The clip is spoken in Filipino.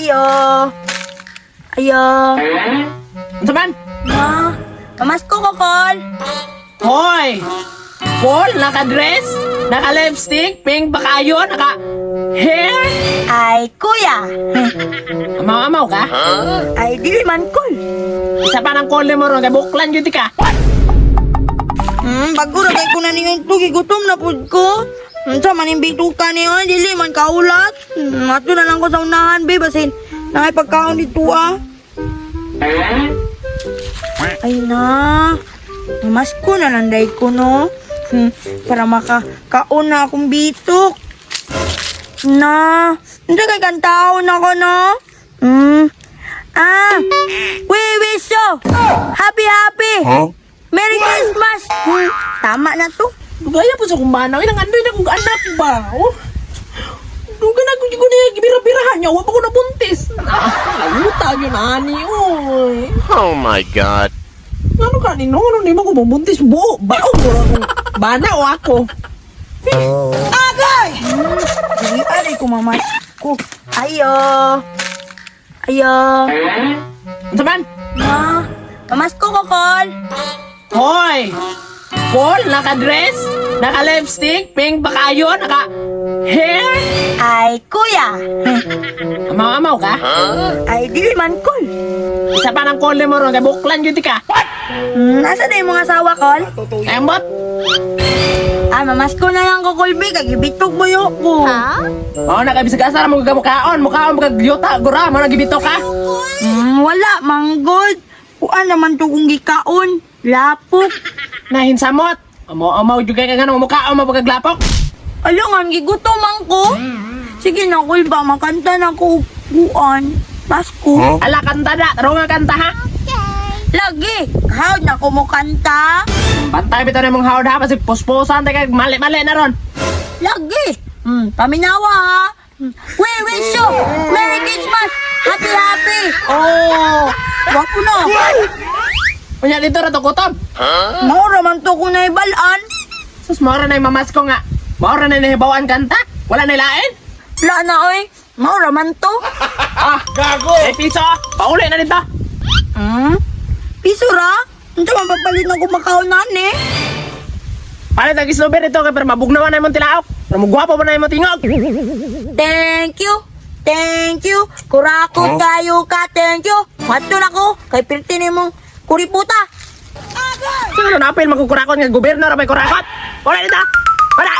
Ayo. Ayo. Unsa man? Ma, mamasko ko, Col. Hoy! Paul, naka-dress, naka-lipstick, pink pa kayo, naka-hair? Ay, kuya. Amaw-amaw ka? Ay, dili man, Col. Isa pa ng call mo ron, kay buklan yun di ka. Bago na kay ko na ninyo ito, gutom na po ko. Sa manimbito ka niyo, dili man kaulat. Ato na lang ko sa unahan, babe, basin. Nakipagkaon dito, ah. Ay na. Mamasko na landay ko, no? Para makakaon na akong bitok. Na. Hindi kay kantaon ako, no? We wish you happy. Huh? Merry Christmas. Tama na to. Gaya po sa kumbana, ilang andoy na kong anak ba? Oh. Dugan ako yung na gibira-birahan niya, wapa ko na buntis. Ayuta yun, ani, oy. Oh my God. Ano ka, Nino? Ano ni mo ko bubuntis? Buo, baong ko lang. Bana o ako? Agay! Dili alay ko mamasko. Ayo. Ayo. Unsa man? Ma, mamasko ko, Col. Hoy! Paul, naka-dress, naka-lipstick, pink pa kayo, naka-hair? Ay, kuya. Amaw-amaw ka? Ay, dili man, Col. Isa pa ng call mo ron, kay buklan yun di ka. Nasa na yung mga asawa, Col? Embot? Mamasko na lang ko, Colby. Kagibitog mo yun ko. Oo, nakabisig ka sa mga mukhaon, magagyota, gura, mga nagibito ka. Wala, manggod. Kuan naman to kung gikaon. Lapok. Nahinsamot. Amaw juga ka nga ng mukhaon, mapagaglapok. Alangan, gigutom man ko. Sige na, Colba, makanta na ko. Kuan. Pasko. Huh? Ala, kanta na, taro nga kanta ha. Lagi. Kahawad na ko mo kanta. Bantay bito na mong hawad ha, kasi puspusan, tayo mali-mali na ron. Lagi. Paminawa ha. We wish you Merry Christmas. Happy. Oh. Wapo na. Kunya dito ra to kutob. Maura man to kung naibalaan. Sus, maura na yung mamasko nga. Maura na yung nahibawan kanta. Wala na ilain. Wala na oy. Maura man to. Gago! Piso! Pauli na dito. Piso ra? Hindi man papalit na kumakaonan eh. Palit ang islober ito, kaya pero mabugnawan na yung tilaok. Pero magwapo pa na yung tingog. Thank you. Kurakot kayo ka. Thank you. Mato na ko. Kay pirti ni mong kuriputa. Sino na apel magkukurakot nga gobyerno na may kurakot? Wala dito! Wala!